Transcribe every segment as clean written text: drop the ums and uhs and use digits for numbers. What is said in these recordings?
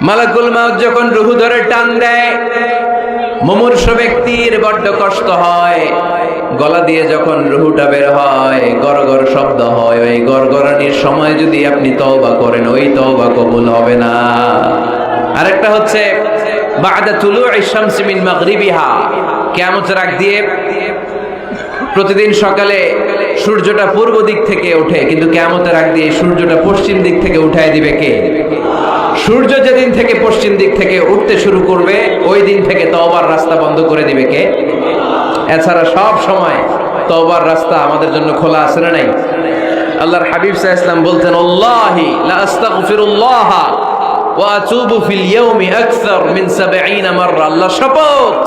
মালাকুল মাউত যখন রূহ ধরে টান দেয়, মুমূর্ষ ব্যক্তির বড্ড কষ্ট হয়। গলা দিয়ে যখন রূহটা বের হয়, গড়গড় শব্দ হয়। ওই গড়গড়ানির সময় যদি আপনি তওবা করেন, ওই তওবা কবুল হবে না। আরেকটা হচ্ছে বা'দা তুলু'ইশ শামসি মিন মাগরিবিহা, কিয়ামতের আগ দিয়ে প্রতিদিন সকালে সূর্যটা পূর্ব দিক থেকে ওঠে, কিন্তু কিয়ামতের আগ দিয়ে সূর্যটা পশ্চিম দিক থেকে উঠায় দিবে কে? সূর্য যেদিন থেকে পশ্চিম দিক থেকে উঠতে শুরু করবে, ওই দিন থেকে তওবার রাস্তা বন্ধ করে দিবে কে? এছাড়া সব সময় তওবার রাস্তা আমাদের জন্য খোলা আছে না নাই? আল্লাহর হাবিব সাল্লাল্লাহু আলাইহি ওয়াসাল্লাম বলতেন, আল্লাহি লা আস্তাগফিরুল্লাহ ওয়া আতুবু ফিল ইয়াউমি আকসার মিন ৭০ মাররা। আল্লাহ শপথ,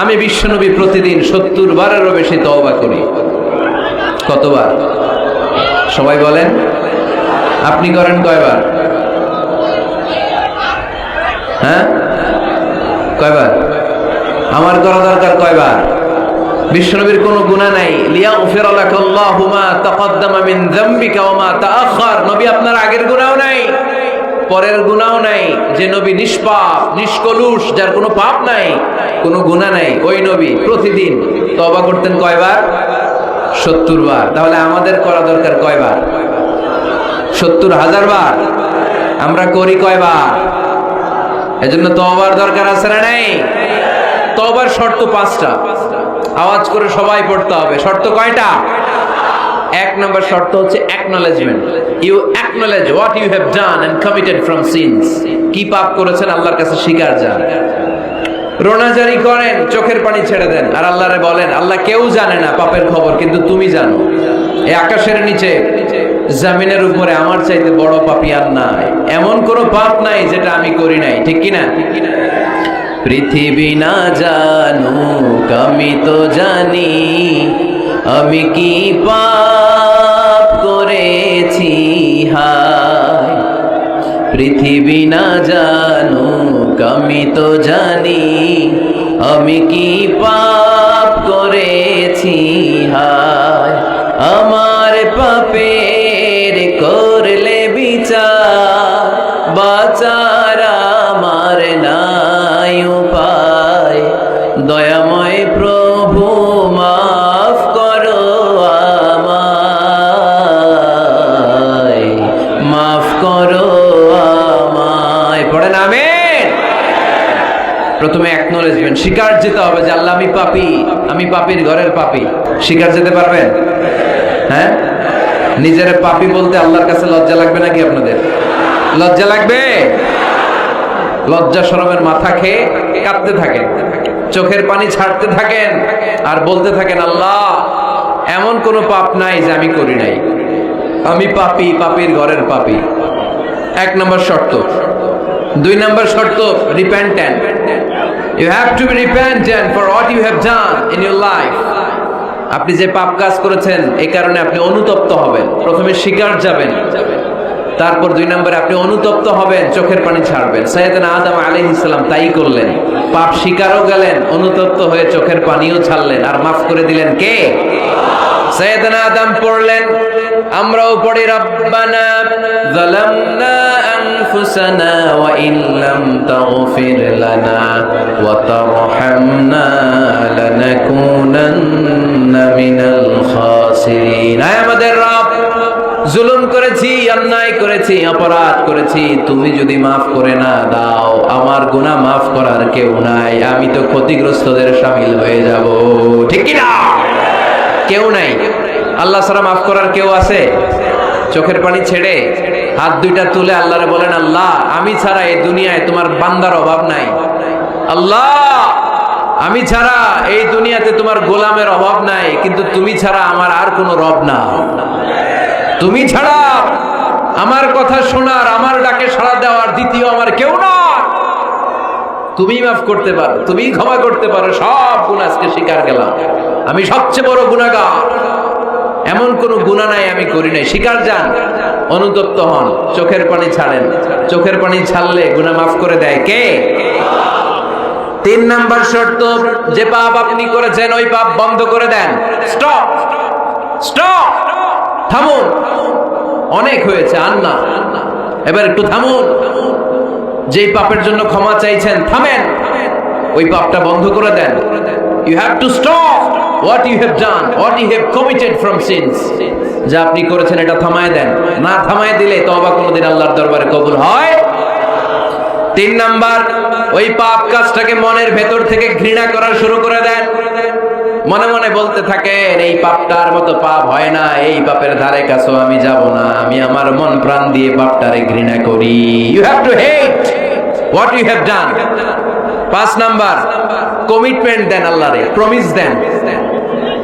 আমি বিশ্বনবী প্রতিদিন ৭০ বারেরও বেশি তওবা করি। কতবার? সবাই বলেন। আপনি করেন কয়বার? হ্যাঁ, কয়বার? আমার করা দরকার কয়বার? বিশ্বনবীর কোনো গুনাহ নাই। লিয়াগফির লাকাল্লাহু মা তাকদ্দামা মিন যামবিকা ওয়া মা তাআখার। নবী আপনার আগের গুনাহও নাই, পরের গুনাহও নাই। যে নবী নিষ্পাপ, নিষ্কলুষ, যার কোনো পাপ নাই, কোনো গুনাহ নাই, ওই নবী প্রতিদিন তওবা করতেন কয়বার? ৭০ বার। তাহলে আমাদের করা দরকার কয়বার? ৭০,০০০ বার। আমরা করি কয়বার? এজন্য তওবার দরকার আছে না নাই? তওবার শর্ত ৫টা। আওয়াজ করে সবাই পড়তে হবে। শর্ত কয়টা? ১ নম্বর শর্ত হচ্ছে acknowledgement. You acknowledge what you have done and committed from sins. কি পাপ করেছেন আল্লাহর কাছে স্বীকার যান। রোনাজারি করেন, চোখের পানি ছেড়ে দেন, আর আল্লাহরে বলেন, আল্লাহ কেউ জানে না পাপের খবর, কিন্তু তুমি জানো। এই আকাশের নিচে, জমিনের উপরে আমার চাইতে বড় পাপী আর নাই। এমন কোনো পাপ নাই যেটা আমি করি নাই, ঠিক কি না? পৃথিবী না জানুক আমি তো জানি, আমি কি পাপ করেছি হায়। পৃথিবী না জানুক আমি তো জানি, আমি কি পাপ করেছি হায়। আমার পাপের করলে বিচার, বাঁচার আমার নাই উপায়। দয়াময় প্রভু মাফ করো আমায়, মাফ করো আমায়। পড়েন আমিন। প্রথমে অ্যাকনলেজমেন্ট, স্বীকার যেতে হবে যে আল্লাহ আমি পাপী, আমি পাপীর ঘরের পাপী। স্বীকার যেতে পারবেন? হ্যাঁ, নিজের পাপী বলতে আল্লাহর কাছে লজ্জা লাগবে নাকি? আপনাদের লজ্জা লাগবে? লজ্জা শরমের মাথা খেয়ে কাঁদতে থাকেন, চোখের পানি ছাড়তে থাকেন, আর বলতে থাকেন, আল্লাহ এমন কোনো পাপ নাই যে আমি করি নাই, আমি পাপী, পাপীর ঘরের পাপী। ১ নম্বর শর্ত। ২ নম্বর শর্ত, repentant. You have to be repentant for what you have done in your life. আপনি যে পাপ কাজ করেছেন, এই কারণে আপনি অনুতপ্ত হবেন। প্রথমে স্বীকার যাবেন, তারপর ২ নম্বরে আপনি অনুতপ্ত হবেন, চোখের পানি ছাড়বেন। সাইয়েদনা আদম আলাইহিস সালাম তাই করলেন। পাপ স্বীকারও গেলেন, অনুতপ্ত হয়ে চোখের পানিও ছাড়লেন, আর মাফ করে দিলেন কে? সাইয়েদনা আদম পড়লেন, আমরাও পড়ি, রব্বানা যালামনা আনফুসানা ওয়া ইন লাম তাগফির লানা ওয়া তারহামনা লানাকুনান্না মিনাল খাসিরিন। আয় আমাদের রব, জুলুম করেছি, অন্যায় করেছি, অপরাধ করেছি, তুমি যদি মাফ করে না দাও, আমার গুনাহ মাফ করার কেউ নাই, আমি তো ক্ষতিগ্রস্তদের শামিল হয়ে যাব। ঠিক কি না? কেউ নাই। আল্লাহ ছাড়া মাফ করার কেউ আছে? চোখের পানি ছেড়ে হাত দুইটা তুলে আল্লাহরে বলেন, আল্লাহ আমি ছাড়া এই দুনিয়ায় তোমার বান্দার অভাব নাই। আল্লাহ আমি ছাড়া এই দুনিয়াতে তোমার গোলামের অভাব নাই, কিন্তু তুমি ছাড়া আমার আর কোনো রব না। তুমি ছাড়া আমার কথা শোনার, আমার ডাকে সাড়া দেওয়ার দ্বিতীয় আমার কেউ নয়। তুমি মাফ করতে পারো, তুমি ক্ষমা করতে পারো। সব গুনাহ আজকে স্বীকার গেলাম, আমি সবচেয়ে বড় গুনাহগার, এমন কোন গুনাহ নাই আমি করি নাই। স্বীকার যান, অনুতপ্ত হন, চোখের পানি ছাড়েন। চোখের পানি ছাড়লে গুনাহ মাফ করে দেয় কে? ৩ নাম্বার শর্ত, যে পাপ আপনি করেছেন ওই পাপ বন্ধ করে দেন। স্টপ, স্টপ, থামুন, অনেক হয়েছে, আর না, এবার একটু থামুন। যেই পাপের জন্য ক্ষমা চাইছেন থামেন, ওই পাপটা বন্ধ করে দেন। You have to stop what you have done, what you have committed from sins. যা আপনি করেছেন এটা থামায় দেন, না থামায় দিলে তওবা কোনোদিন আল্লাহর দরবারে কবুল হয়। 3 নাম্বার, ওই পাপ কাজটাকে মনের ভেতর থেকে ঘৃণা করা শুরু করে দেন। মনে মনে বলতে থাকেন এই পাপটার মতো পাপ হয় না, এই পাপের ধারে কাছেও আমি যাব না, আমি আমার মন প্রাণ দিয়ে পাপটারে ঘৃণা করি। You have to hate what you have done. 5 number, commitment দেন আল্লাহরে, প্রমিস দেন,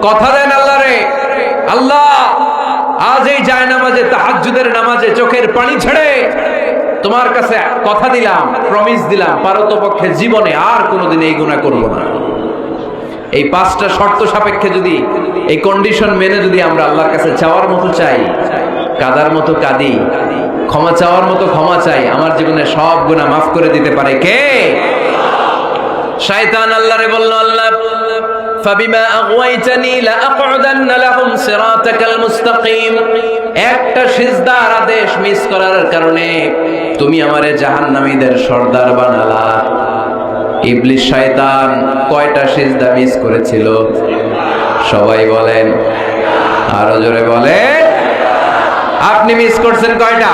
কথা দেন আল্লাহরে, আল্লাহ আজ এই জায়নামাজে, তাহাজ্জুদের নামাজে চোখের পানি ছেড়ে তোমার কাছে কথা দিলাম, প্রমিস দিলাম, পারতপক্ষে জীবনে আর কোনোদিন এই গুনাহ করব না। এই 5টা শর্ত সাপেক্ষে যদি, এই কন্ডিশন মেনে যদি আমরা আল্লাহর কাছে চাওয়ার মতো চাই, কাদার মতো কাঁদি, ক্ষমা চাওয়ার মতো ক্ষমা চাই, আমার জীবনে সব গুনাহ মাফ করে দিতে পারে কে? শয়তান আল্লাহরে বলল, আল্লাহ ফাবিমা আগওয়াইতানি লাআকউদান্না লাহুম সিরাতাকাল মুস্তাকিম, একটা সিজদার আদেশ মিস করার কারণে তুমি আমারে জাহান্নামীদের সর্দার বানালা। ইবলিস শয়তান কয়টা সিজদা মিস করেছিল? সবাই বলেন, আরো জোরে বলেন। আপনি মিস করছেন কয়টা?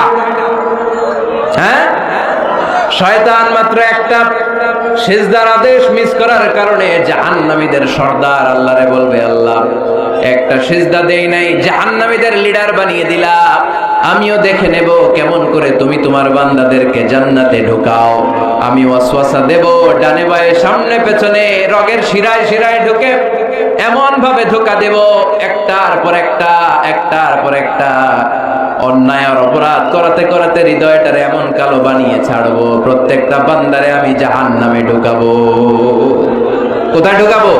হ্যাঁ, শয়তান মাত্র একটা সিজদার আদেশ মিস করার কারণে জাহান্নামীদের সর্দার আল্লাহরে বলবে, আল্লাহ একটা সিজদা দেই নাই, জাহান্নামীদের লিডার বানিয়ে দিলা, আমিও দেখে নেব কেমন করে তুমি তোমার বান্দাদেরকে জান্নাতে ঢোকাও। আমি ওয়াসওয়াসা দেব, ডানে বায়ে সামনে পেছনে রগের শিরায় শিরায় ঢুকে এমন ভাবে ধোঁকা দেব, একটার পর একটা, একটার পর একটা অন্যায় আর অপরাধ করাতে করাতে হৃদয়টারে এমন কালো বানিয়ে ছাড়বো, প্রত্যেকটা বান্দারে আমি জাহান্নামে ঢুকাবো। কোথায় ঢুকাবো?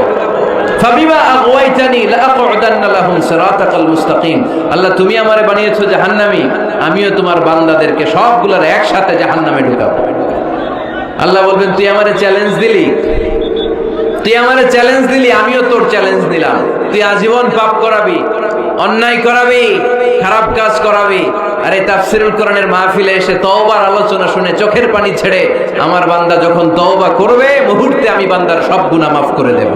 ফাবিমা আগওয়াইতানি লাআকউদান্না লাহুম সিরাতাকাল মুস্তাকিম, আল্লাহ তুমি আমারে বানিয়েছো জাহান্নামী, আমিও তোমার বান্দাদেরকে সবগুলোর একসাথে জাহান্নামে ঢুকাবো। আল্লাহ বলবেন, তুই আমারে চ্যালেঞ্জ দিলি, তুই আমারে চ্যালেঞ্জ দিলি, আমিও তোর চ্যালেঞ্জ দিলাম। তুই আজীবন পাপ করাবি, অন্যায় করাবি, খারাপ কাজ করাবি, আর এই তাফসীরুল কোরআনের মাহফিলে এসে তওবার আলোচনা শুনে চোখের পানি ছেড়ে আমার বান্দা যখন তওবা করবে, মুহূর্তে আমি বান্দার সব গুনাহ মাফ করে দেব।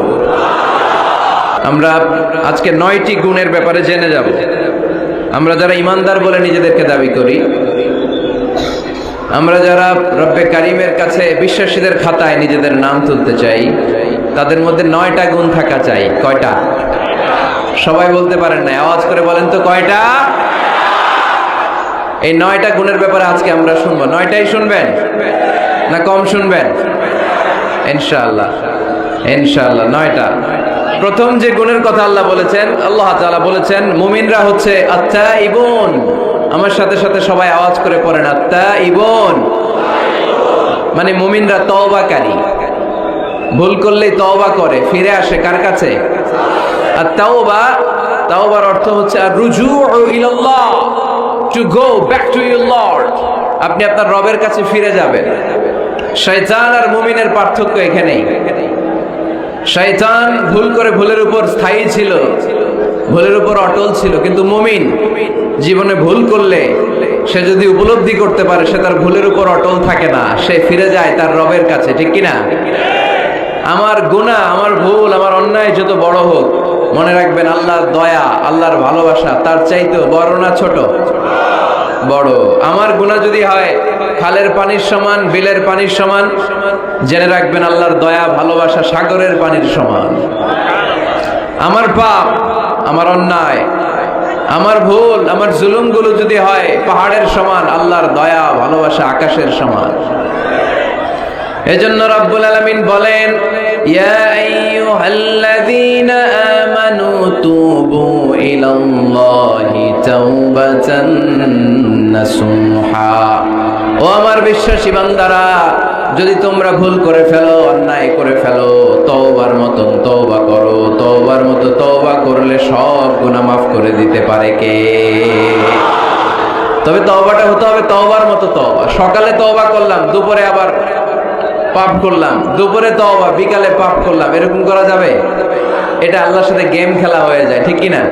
আমরা আজকে 9টি গুণের ব্যাপারে জেনে যাব। আমরা যারা ইমানদার বলে নিজেদেরকে দাবি করি, আমরা যারা রব্বে কারিমের কাছে বিশ্বাসীদের খাতায় নিজেদের নাম তুলতে চাই, তাদের মধ্যে 9টা গুণ থাকা চাই। কয়টা? সবাই বলতে পারেন না, আওয়াজ করে বলেন তো কয়টা? এই 9টা গুণের ব্যাপারে আজকে আমরা শুনবো। 9টাই শুনবেন না কম শুনবেন? ইনশাআল্লাহ, ইনশাআল্লাহ 9টা। প্রথম যে গুণের কথা আল্লাহ বলেছেন, আল্লাহ তাআলা বলেছেন মুমিনরা হচ্ছে আত্তাইবুন। আমার সাথে সাথে সবাই আওয়াজ করে পড়েন, আত্তাইবুন মানে মুমিনরা তওবাকারী, ভুল করলেই তওবা করে, ফিরে আসে কার কাছে? আর তাওবা, তাওবার অর্থ হচ্ছে আর রুজুউ ইলাল্লাহ, to go back to your lord. আপনি আপনার রবের কাছে ফিরে যাবেন। শয়তান আর মুমিনের পার্থক্য এখানেই। শয়তান ভুল করে ভুলের উপর স্থায়ী ছিল, ভুলের উপর অটল ছিল, কিন্তু মুমিন জীবনে ভুল করলে সে যদি উপলব্ধি করতে পারে সে তার ভুলের উপর অটল থাকে না, সে ফিরে যায় তার রবের কাছে। ঠিক কিনা? আমার গুনাহ, আমার ভুল, আমার অন্যায় যত বড় হোক, মনে রাখবেন আল্লাহর দয়া, আল্লাহর ভালোবাসা তার চাইতেও বড় না ছোট? বড়। আমার গুনাহ যদি হয় খালের পানির সমান, বিলের পানির সমান, জেনে রাখবেন আল্লাহর দয়া ভালোবাসা সাগরের পানির সমান। আমার পাপ, আমার অন্যায়, আমার ভুল, আমার জুলুমগুলো যদি হয় পাহাড়ের সমান, আল্লাহর দয়া ভালোবাসা আকাশের সমান। এজন্য রব্বুল আলামিন বলেন, ইয়া আইয়ুহাল্লাযীনা আমানু তুবু ইলাল্লাহি তাওবাতান নাসুহা। ও আমার বিশ্বাসী বান্দারা, যদি তোমরা ভুল করে ফেলো, অন্যায় করে ফেলো, তওবার মতো তওবা করো। তওবার মতো তওবা করলে সব গুনাহ মাফ করে দিতে পারে কে? তবে তওবাটা হতে হবে তওবার মতো তওবা। সকালে তওবা করলাম, দুপুরে আবার পাপ করলাম, দুপুরে তওবা, বিকালে পাপ করলাম, এরকম করা যাবে? এটা আল্লাহর সাথে গেম খেলা হয়ে যায়, ঠিক কিনা?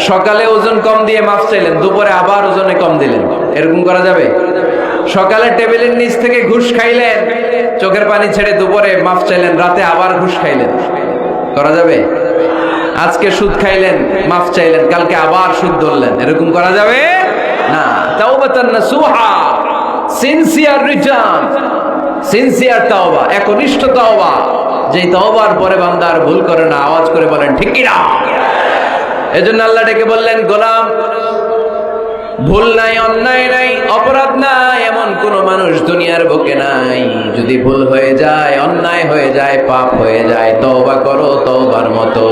সকালে ওজন কম দিয়ে মাফ চাইলেন, দুপুরে আবার ওজনে কম দিলেন, এরকম করা যাবে? সকালে টেবিলের নিচ থেকে ঘুষ খাইলেন, চোখের পানি ছেড়ে দুপুরে মাফ চাইলেন, রাতে আবার ঘুষ খাইলেন, করা যাবে? আজকে সুদ খাইলেন, মাফ চাইলেন, কালকে আবার সুদ ধরলেন, এরকম করা যাবে না। তাওবাতান নাসুহা, সিনসিয়ার রিটার্ন, সিনসিয়ার তাওবা, একনিষ্ঠ তাওবা, যেই তাওবার পরে বান্দা আর ভুল করে না। আওয়াজ করে বলেন ঠিক কি না? এজন্য আল্লাহ ডেকে বললেন, গোলাম, ভুল নাই, অন্যায় নাই, অপরাধ নাই, এমন কোন মানুষ দুনিয়ার বুকে নাই। যদি ভুল হয়ে যায়, অন্যায় হয়ে যায়, পাপ হয়ে যায়, তওবা করো তওবার মতো।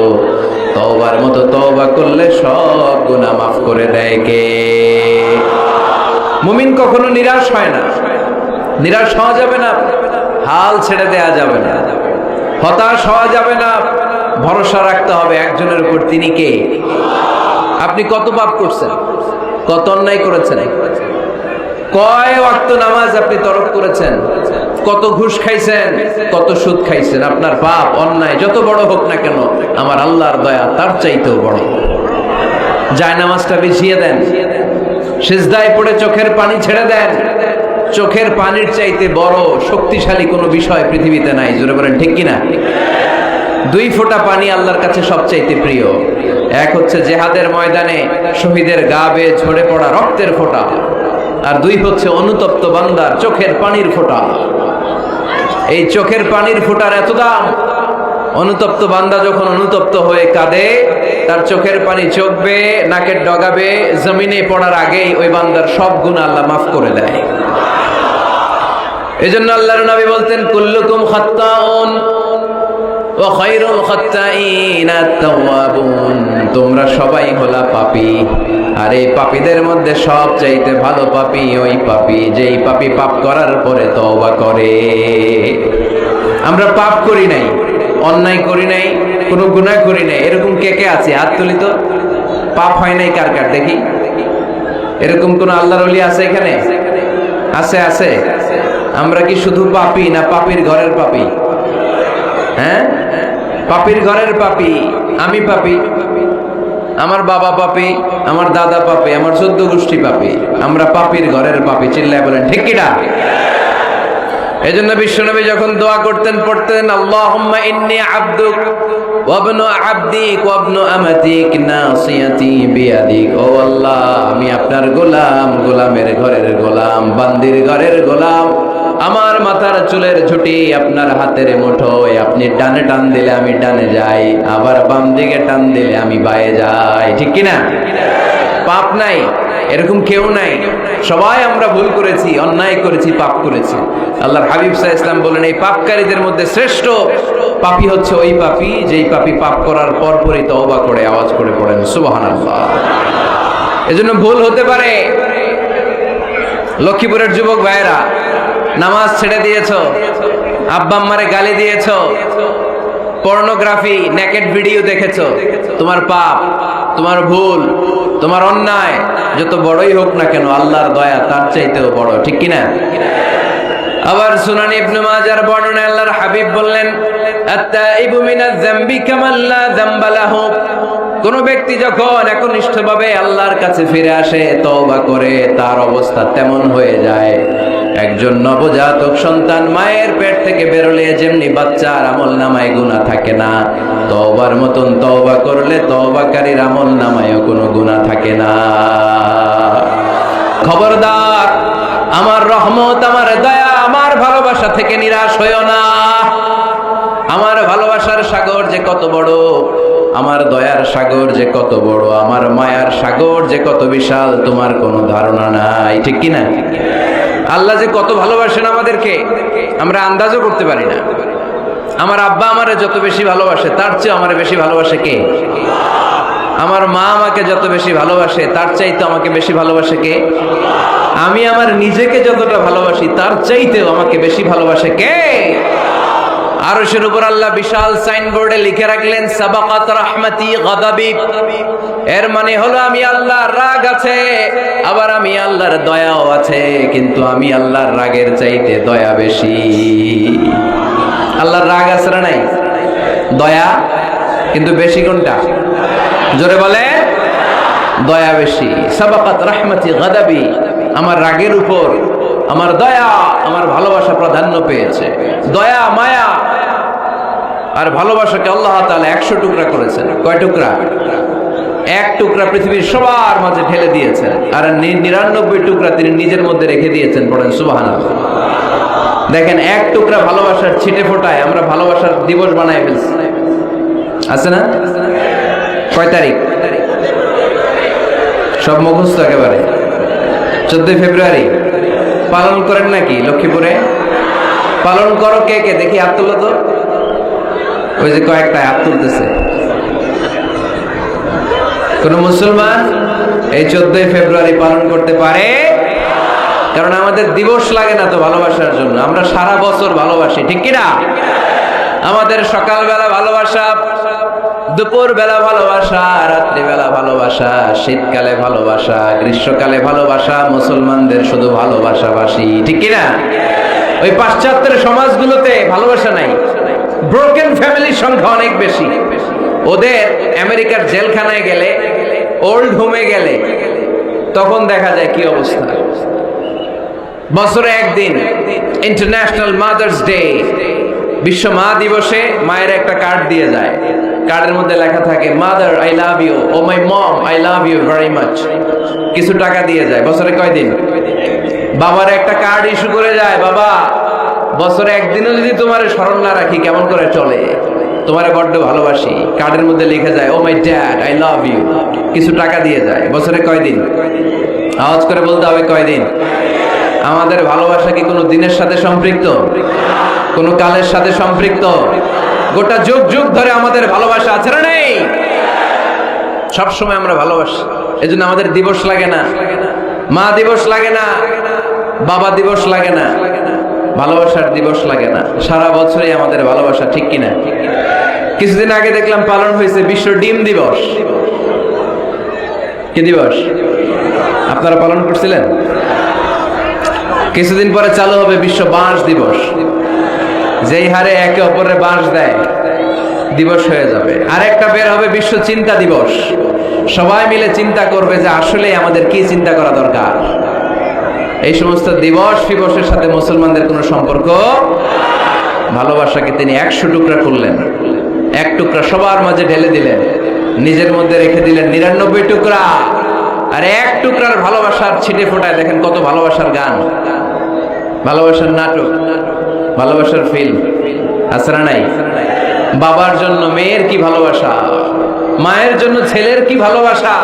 তওবার মতো তওবা করলে সব গুনাহ মাফ করে দেয় কে? মুমিন কখনো নিরাশ হয় না, নিরাশ হওয়া যাবে না, হাল ছেড়ে দেয়া যাবে না, হতাশ হওয়া যাবে না। ভরসা রাখতে হবে একজনের উপর, তিনি কে? আপনি কত পাপ করছেন, কত অন্যায় করেছেন, কয় ওয়াক্ত নামাজ আপনি তরক করেছেন, কত ঘুষ খাইছেন, কত সুদ খাইছেন। আপনার পাপ অন্যায় যত বড় হোক না কেন, আমার আল্লাহর দয়া তার চাইতেও বড়। জায়নামাজটা বিছিয়ে দেন, সিজদায় পড়ে চোখের পানি ছেড়ে দেন। চোখের পানির চাইতে বড় শক্তিশালী কোনো বিষয় পৃথিবীতে নাই। জোরে বলেন ঠিক কিনা? 2 ফোঁটা পানি আল্লাহর কাছে সবচাইতে প্রিয়। এক হচ্ছে জেহাদের ময়দানে শহীদের গা বেয়ে ঝরে পড়া রক্তের ফোঁটা, আর 2 হচ্ছে অনুতপ্ত বান্দার চোখের পানির ফোঁটা। এই চোখের পানির ফোঁটার এত দাম, অনুতপ্ত বান্দা যখন অনুতপ্ত হয়ে কাঁদে, তার চোখের পানি চোখ বেয়ে নাকের ডগা বেয়ে জমিনে পড়ার আগেই ওই বান্দার সব গুনাহ আল্লাহ মাফ করে দেয়। এজন্য আল্লাহর নবী বলতেন, কুল্লুকুম খাত্তাউন ওয়া খায়রুল খাত্তাইনা আত-তাওয়াবুন। তোমরা সবাই হলা পাপী, আর এই পাপীদের মধ্যে সবচাইতে ভালো পাপী ওই পাপী যেই পাপী পাপ করার পরে তওবা করে। আমরা পাপ করি নাই, অন্যায় করি নাই, কোনো গুনাহ করি নাই, এরকম কে কে আছে? হাত তুলি তো। পাপ হয় নাই কার কার দেখি? এরকম কোন আল্লাহর ওলি আছে এখানে? আছে, আছে। আমরা কি শুধু পাপী না পাপীর ঘরের পাপী? হ্যাঁ, পাপীর ঘরের পাপী। আমি পাপী, আমার বাবা পাপী, আমার দাদা পাপী, আমার 14 গোষ্ঠী পাপী। আমরা পাপীর ঘরের পাপী। চিল্লায় বলেন ঠিক কিনা? এজন্য বিশ্বনবী যখন দোয়া করতেন, পড়তেন, আল্লাহুম্মা ইন্নী আবদুক ওয়া ইবনু আবদিক ওয়া ইবনু আমাতিক নাসিয়াতি বিয়াদিক। ও আল্লাহ, আমি আপনার গোলাম, গোলামের ঘরের গোলাম, বান্দির ঘরের গোলাম। আমার মাথার চুলের ঝুঁটি আপনার হাতের মুঠোয়। আপনি ডানে টান দিলে আমি ডানে যাই, আবার বাম দিকে টান দিলে আমি বায়ে যাই। ঠিক কিনা? পাপ নাই এরকম কেউ নাই। সবাই আমরা ভুল করেছি, অন্যায় করেছি, পাপ করেছি। আল্লাহর হাবিব সাল্লাল্লাহু আলাইহি ওয়াসাল্লাম বলেন, এই পাপকারীদের মধ্যে শ্রেষ্ঠ পাপী হচ্ছে ওই পাপী যেই পাপী পাপ করার পরপরই তওবা করে। আওয়াজ করে পড়েন সুবহানাল্লাহ। এজন্য ভুল হতে পারে। লক্ষ্মীপুরের যুবক ভাইয়েরা, নামাজ ছেড়ে দিয়েছো, আব্বা আম্মারে গালি দিয়েছো, পর্নোগ্রাফি, নেকেড ভিডিও দেখেছো, তোমার পাপ, তোমার ভুল, তোমার অন্যায় যত বড়ই হোক না কেন, আল্লাহর দয়া তার চাইতেও বড়। ঠিক কিনা? আবার সুনান ইবনে মাজার বর্ণনায় আল্লাহর হাবিব বললেন, আত-তাইবু মিনাজ যামবি কামান লা যামবা লাহু। কোন ব্যক্তি যখন একনিষ্ঠভাবে আল্লাহর কাছে ফিরে আসে, তওবা করে, তার অবস্থা তেমন হয়ে যায় একজন নবজাতক সন্তান মায়ের পেট থেকে বেরোলে যেমনি বাচ্চার আমলনামায় গুনাহ থাকে না, তওবার মতন তওবা করলে তওবাকারীর আমলনামায়ও কোনো গুনাহ থাকে না। খবরদার, আমার রহমত, আমার দয়া, আমার ভালোবাসা থেকে নিরাশ হইও না। আমার ভালোবাসার সাগর যে কত বড়, আমার দয়ার সাগর যে কত বড়, আমার মায়ার সাগর যে কত বিশাল, তোমার কোনো ধারণা নাই। ঠিক কিনা? আল্লাহ যে কত ভালোবাসেন আমাদেরকে, আমরা আন্দাজও করতে পারি না। আমার আব্বা আমারে যত বেশি ভালোবাসে, তার চেয়ে আমারে বেশি ভালোবাসে কে? আমার মা আমাকে যত বেশি ভালোবাসে, তার চাইতে আমাকে বেশি ভালোবাসে কে? আমি আমার নিজেকে যতটা ভালোবাসি, তার চাইতেও আমাকে বেশি ভালোবাসে কে? আরশের উপর আল্লাহ বিশাল সাইনবোর্ডে লিখে রাখলেন, সাবাকাত রাহমাতি গাদাবি। এর মানে হলো আমি আল্লাহর রাগ আছে, আবার আমি আল্লাহর দয়াও আছে, কিন্তু আমি আল্লাহর রাগের চাইতে দয়া বেশি। আল্লাহর রাগ আছে না নাই? দয়া কিন্তু বেশি কোনটা? জোরে বলে, দয়া বেশি। সাবাকাত রাহমাতি গাদাবি। আমার রাগের উপর আমার দয়া আমার ভালোবাসা প্রাধান্য পেয়েছে। দয়া মায়া আর ভালোবাসাকে আল্লাহ তাআলা 100 টুকরা করেছেন। কয় টুকরা? এক টুকরা পৃথিবীর সবার মাঝে ঢেলে দিয়েছেন, আর 99 টুকরা তিনি নিজের মধ্যে রেখে দিয়েছেন। পড়েন সুবহানাল্লাহ। দেখেন, এক টুকরা ভালোবাসার ছিটে ফোটায় আমরা ভালোবাসার দিবস বানায় ফেলছি, আছে না? কয় তারিখ? সব মুখস্থ একেবারে। 14 ফেব্রুয়ারি পালন করেন নাকি লক্ষ্মীপুরে? পালন করো কে কে? দেখি হাত তুলো তো। ওই যে কয়েকটা হাত তুলতেছে। কোন মুসলমান এই 14 ফেব্রুয়ারি পালন করতে পারে? কারণ আমাদের দিবস লাগে না তো ভালোবাসার জন্য, আমরা সারা বছর ভালোবাসি, ঠিক কিনা? আমাদের সকালবেলা ভালোবাসা, দুপুর বেলা ভালোবাসা, রাত্রিবেলা ভালোবাসা, শীতকালে ভালোবাসা, গ্রীষ্মকালে ভালোবাসা, মুসলমানদের শুধু ভালোবাসাবাসী, ঠিক কিনা? ওই পাশ্চাত্যের সমাজগুলোতে ভালোবাসা নাই, ব্রোকেন ফ্যামিলির সংখ্যা অনেক বেশি। ওদের আমেরিকার জেলখানায় গেলে, ওল্ড হোমে গেলে তখন দেখা যায় কি অবস্থা। বছরে একদিন ইন্টারন্যাশনাল মাদার্স ডে, বিশ্ব মা দিবসে মায়ের একটা কার্ড দিয়ে যায়। কার্ডের মধ্যে লেখা থাকে mother I love you, oh my mom I love you very much. কিছু টাকা দিয়ে যায়। বছরে কয় দিন? বাবার একটা কার্ড ইস্যু করে যায়, বাবা বছরে একদিনও যদি তোমার স্মরণ না রাখি কেমন করে চলে, তোমারে বড্ড ভালোবাসি। কার্ডের মধ্যে লিখে যায় oh my dad I love you. কিছু টাকা দিয়ে যায়। বছরে কয় দিন? আওয়াজ করে বলতে হবে, কয় দিন? আমাদের ভালোবাসা কি কোনো দিনের সাথে সম্পৃক্ত? কোন কালের সাথে সম্পৃক্ত? গোটা যুগ যুগ ধরে আমাদের ভালোবাসা আছে না নেই? সবসময় আমরা ভালোবাসি। এজন্য আমাদের দিবস লাগে না, মা দিবস লাগে না, বাবা দিবস লাগে না, ভালোবাসার দিবস লাগে না। সারা বছরই আমাদের ভালোবাসা, ঠিক কিনা? কিছুদিন আগে দেখলাম পালন হয়েছে বিশ্ব ডিম দিবস। কি দিবস? আপনারা পালন করছিলেন? কিছুদিন পরে চালু হবে বিশ্ব বাঁশ দিবস। যেই হারে একে অপরের বাঁশ দেয় দিবস হয়ে যাবে। আরেকটা বের হবে বিশ্ব চিন্তা দিবস। সবাই মিলে চিন্তা করবে যে আসলে আমাদের কি চিন্তা করা দরকার। এই সমস্ত দিবস ফিবসের সাথে মুসলমানদের কোনো সম্পর্ক। ভালোবাসাকে তিনি 100 টুকরা করলেন, এক টুকরা সবার মাঝে ঢেলে দিলেন, নিজের মধ্যে রেখে দিলেন 99 টুকরা। আর এক টুকরার ভালোবাসার ছিটে ফোটায় দেখেন কত ভালোবাসার গান, ভালোবাসার নাটক, ভালোবাসার ফিল্ম আছে না নাই? বাবার জন্য মেয়ের কি ভালোবাসা, মায়ের জন্য ছেলের কি ভালোবাসা,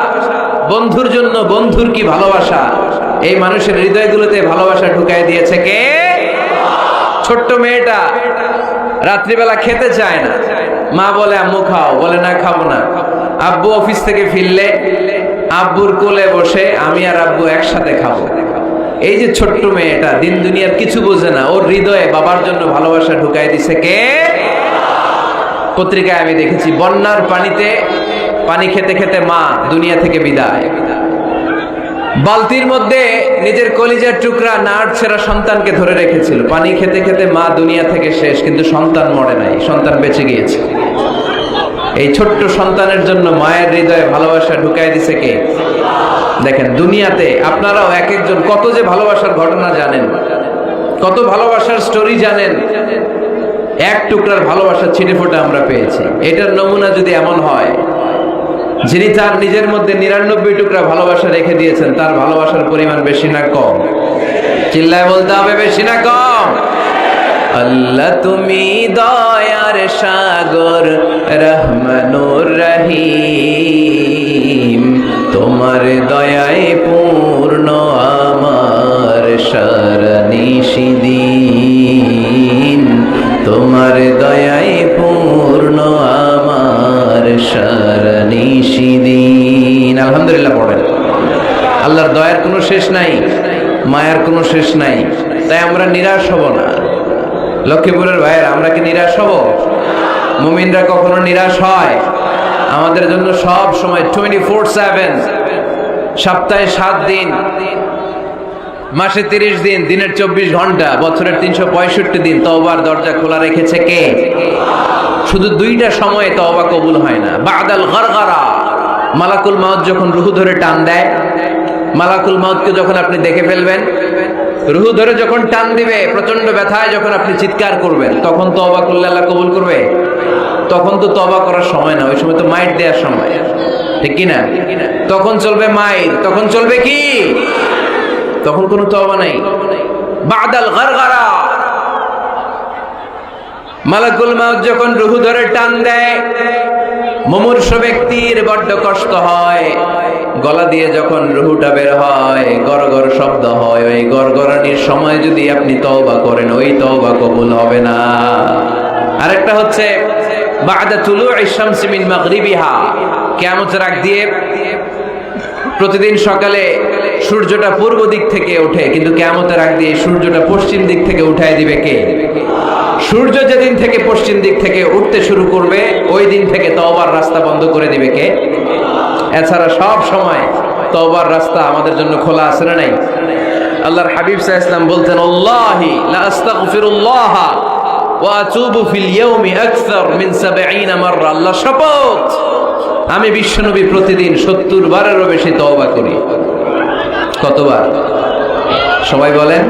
বন্ধুর জন্য বন্ধুর কি ভালোবাসা। এই মানুষের হৃদয়গুলোতে ভালোবাসা ঢুকাই দিয়েছে কে? ছোট্ট মেয়েটা রাত্রিবেলা খেতে চায় না, মা বলে আম্মু খাও, বলে না খাবো না। আব্বু অফিস থেকে ফিরলে আব্বুর কোলে বসে আমি আর আব্বু একসাথে খাবো। এই যে ছোট্ট মেয়েটা দিন দুনিয়ার কিছু বোঝে না, ওর হৃদয়ে বাবার জন্য ভালোবাসা ঢুকাই দিছে কে? পত্রিকায় আমি দেখেছি বন্যার পানিতে পানি খেতে খেতে মা দুনিয়া থেকে বিদায়। বালতির মধ্যে নিজের কলিজার টুকরা নাড় ছেঁড়া সন্তানকে ধরে রেখেছিল। পানি খেতে খেতে মা দুনিয়া থেকে শেষ, কিন্তু সন্তান মরে নাই, সন্তান বেঁচে গিয়েছে। এই ছোট্ট সন্তানের জন্য মায়ের হৃদয়ে ভালোবাসা ঢুকাই দিছে কে? দেখেন দুনিয়াতে আপনারাও এক একজন কত যে ভালোবাসার ঘটনা জানেন, কত ভালোবাসার স্টোরি জানেন। এক টুকরার ভালোবাসা ছিটে ফোটা আমরা পেয়েছি। এটার নমুনা যদি এমন হয়, যিনি তার নিজের মধ্যে 99 টুকরা ভালোবাসা রেখে দিয়েছেন, তার ভালোবাসার পরিমাণ বেশি না কম? চিল্লায় বলতে হবে, বেশি না কম? আল্লাহ তুমি দয়ার সাগর, রহমানুর রহিম, তোমার দয়ায় পূর্ণ আমার সারা নিশিদিন, তোমার দয়ায় পূর্ণ আমার সারা নিশিদিন। আলহামদুলিল্লাহ পড়েন। আল্লাহর দয়ার কোনো শেষ নাই, মায়ার কোনো শেষ নাই। তাই আমরা নিরাশ হব না। লক্ষ্মীপুরের ভাইয়েরা, আমরা কি নিরাশ হব? মুমিনরা কখনো নিরাশ হয়? আমাদের জন্য সব সময় 24/7, সপ্তাহে 7 দিন, মাসে 30 দিন, দিনের 24 ঘন্টা, বছরের 365 দিন তওবার দরজা খোলা রেখেছে কে? শুধু 2টা সময়ে তওবা কবুল হয় না। বাদাল গরগরা, মালাকুল মাউত যখন রূহ ধরে টান দেয়, মালাকুল মাউতকে যখন আপনি দেখে ফেলবেন, রুহু ধরে যখন টান দিবে, প্রচন্ড ব্যথায় যখন আপনি চিৎকার করবেন, তখন তওবা করলে আল্লাহ কবুল করবে? তখন তো তওবা করার সময় না, ওই সময় তো মাইর দেওয়ার সময়, ঠিক কি না? তখন চলবে মাইর, তখন চলবে কি? তখন কোনো তওবা নাই। বাদাল গারগারা, মালাকুল মাউত যখন রুহু ধরে টান দেয়, মুমূর্ষ ব্যক্তির বড্ড কষ্ট হয়। গলা দিয়ে যখন রুহুটা বের হয়, গড়গড় শব্দ হয়। ওই গড়গড়ানির সময় যদি আপনি তওবা করেন, ওই তওবা কবুল হবে না। আরেকটা হচ্ছে বাদা তুলুইশ শামসি মিন মাগরিবিহা, কিয়ামতের আগ দিয়ে প্রতিদিন সকালে সূর্যটা পূর্ব দিক থেকে ওঠে, কিন্তু কিয়ামতের আগ দিয়ে সূর্যটা পশ্চিম দিক থেকে উঠায় দিবে কে? সূর্য যেদিন থেকে পশ্চিম দিক থেকে উঠতে শুরু করবে, ওই দিন থেকে তওবার রাস্তা বন্ধ করে দিবে কে? এছাড়া সব সময় তওবার রাস্তা আমাদের জন্য খোলা আছে না নাই? আল্লাহর হাবিব সাল্লাল্লাহু আলাইহি ওয়াসাল্লাম বলতেন, আল্লাহি লা আস্তাগফিরুল্লাহ ওয়া আতুবু ফিল ইয়াউমি আকসার মিন 70 মাররা। আল্লাহ শপথ, আমি বিশ্বনবী প্রতিদিন 70 বারেরও বেশি তওবা করি। কতবার? সবাই বলেন,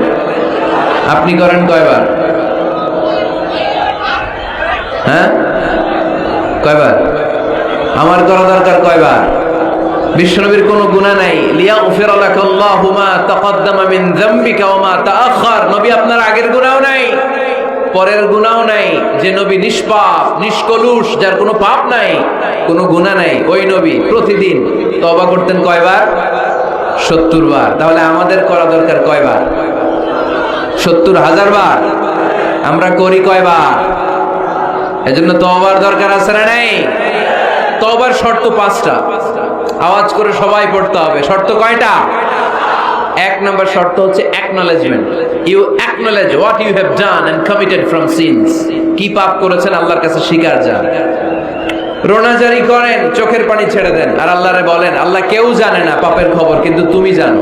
আপনি করেন কয়বার? হ্যাঁ, কয়বার? আমার করা দরকার কয়বার? বিশ্বনবীর কোনো গুনাহ নাই। লিয়াগফির লাকাল্লাহু মা তাকদ্দামা মিন যামবিকা ওয়া মা তাআখার। নবী আপনার আগের গুনাহও নাই, পরের গুনাহও নাই। যে নবী নিষ্পাপ, নিষ্কলুষ, যার কোনো পাপ নাই, কোনো গুনাহ নাই, ওই নবী প্রতিদিন তওবা করতেন কয়বার? 70 বার। তাহলে আমাদের করা দরকার কয়বার? 70,000 বার। আমরা করি কয়বার? এজন্য তওবার দরকার আছে না নাই? তওবার শর্ত 5টা, আওয়াজ করে সবাই পড়তে হবে। শর্ত কয়টা? 1 নম্বর শর্ত হচ্ছে acknowledgement. You acknowledge what you have done and committed from sins. কি পাপ করেছেন আল্লাহর কাছে স্বীকার যান। রোনাজারি করেন, চোখের পানি ছেড়ে দেন, আর আল্লাহরে বলেন, আল্লাহ কেউ জানে না পাপের খবর, কিন্তু তুমি জানো।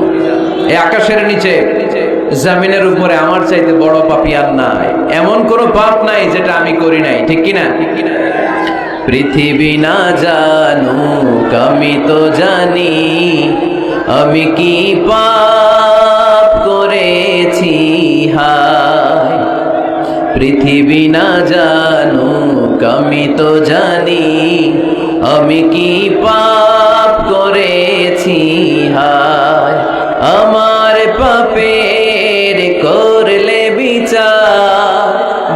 এই আকাশের নিচে, জমিনের উপরে আমার চাইতে বড় পাপী আর নাই। এমন কোন পাপ নাই যেটা আমি করি নাই, ঠিক কি না? পৃথিবী না জানুক, আমি তো জানি আমি কি পাপ করেছি। হায়, পৃথিবী না জানুক, আমি তো জানি আমি কি পাপ করেছি। হায়, আমার পাপের করলে বিচার,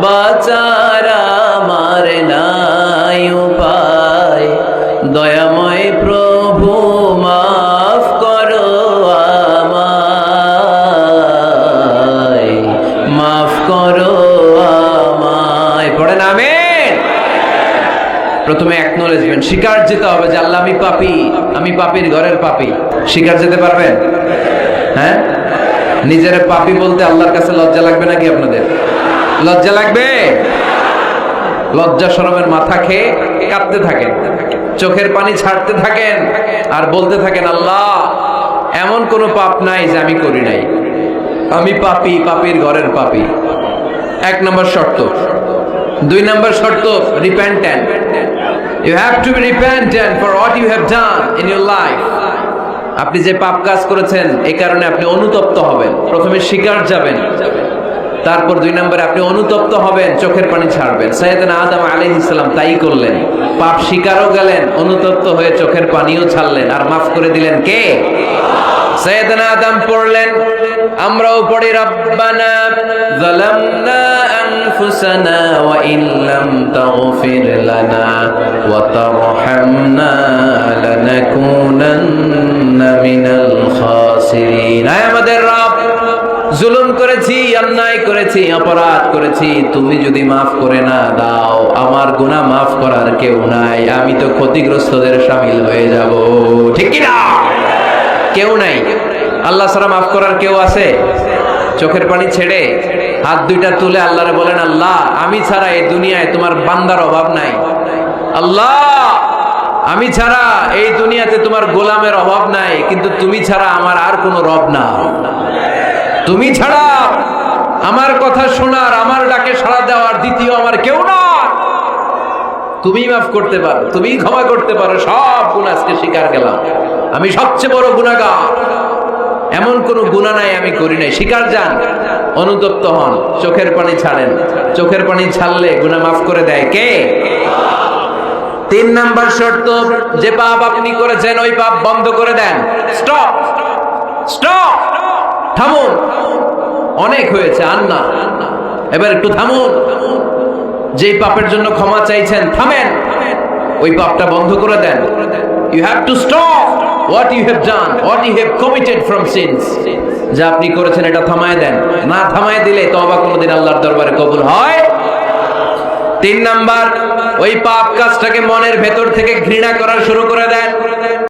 বাঁচার আমার নাই উপায়। দয়াময় প্রভু মাফ করো আমায়, মাফ করো আমায়। পড়েন আমিন। প্রথমে অ্যাকনলেজমেন্ট, স্বীকার যেতে হবে যে আল্লাহ আমি পাপী, আমি পাপীর ঘরের পাপী। স্বীকার যেতে পারবেন? হ্যাঁ, নিজের পাপী বলতে আল্লাহর কাছে লজ্জা লাগবে নাকি? আপনাদের লজ্জা লাগবে? লজ্জা শরমের মাথা খেয়ে কাঁদতে থাকেন, চোখের পানি ছাড়তে থাকেন, আর বলতে থাকেন, আল্লাহ এমন কোনো পাপ নাই যে আমি করি নাই, আমি পাপী, পাপীর ঘরের পাপী। 1 নম্বর শর্ত। 2 নম্বর শর্ত, repentant. You have to be repentant for what you have done in your life. আপনি যে পাপ কাজ করেছেন, এই কারণে আপনি অনুতপ্ত হবেন। প্রথমে স্বীকার যাবেন, তারপর 2 নম্বরে আপনি অনুতপ্ত হবেন, চোখের পানি ছাড়বেন। সাইয়েদনা আদম আলাইহিস সালাম তাই করলেন। পাপ স্বীকারও গেলেন, অনুতপ্ত হয়ে চোখের পানিও ছাড়লেন, আর মাফ করে দিলেন কে? সাইয়েদনা আদম পড়লেন, আমরাও পড়ি, রব্বানা যালামনা আনফুসানা ওয়া ইল্লাম তাগফির লানা ওয়া তারহামনা লানাকুনান্না মিনাল খাসিরিন। আয় আমাদের রব, জুলুম করেছি, অন্যায় করেছি, অপরাধ করেছি, তুমি যদি মাফ করে না দাও, আমার গুনাহ মাফ করার কেউ নাই, আমি তো ক্ষতিগ্রস্তদের শামিল হয়ে যাব। ঠিক কি না? কেউ নাই। আল্লাহ ছাড়া মাফ করার কেউ আছে? চোখের পানি ছেড়ে হাত 2টা তুলে আল্লাহরে বলেন, আল্লাহ আমি ছাড়া এই দুনিয়ায় তোমার বান্দার অভাব নাই। আল্লাহ আমি ছাড়া এই দুনিয়াতে তোমার গোলামের অভাব নাই, কিন্তু তুমি ছাড়া আমার আর কোনো রব না। তুমি ছাড়া আমার কথা শোনার, আমার ডাকে সাড়া দেওয়ার দ্বিতীয় আমার কেউ না। তুমি মাফ করতে পারো, তুমি ক্ষমা করতে পারো। সব গুনাহ আজকে স্বীকার গেলাম, আমি সবচেয়ে বড় গুনাহগার। এমন কোনো গুনাহ নাই আমি করি নাই, স্বীকার যান, অনুতপ্ত হন, চোখের পানি ছাড়েন। চোখের পানি ছাড়লে গুনাহ মাফ করে দেয় কে? 3 নাম্বার শর্ত, যে পাপ আপনি করেছেন ওই পাপ বন্ধ করে দেন। স্টপ, স্টপ, থামুন, অনেক হয়েছে, আর না, এবার একটু থামুন। যেই পাপের জন্য ক্ষমা চাইছেন থামেন, ওই পাপটা বন্ধ করে দেন। You have to stop what you have done, what you have committed from sins. যা আপনি করেছেন এটা থামায় দেন, না থামায় দিলে তওবা কোনোদিন আল্লাহর দরবারে কবুল হয়। 3 নাম্বার, ওই পাপ কাজটাকে মনের ভেতর থেকে ঘৃণা করা শুরু করে দেন।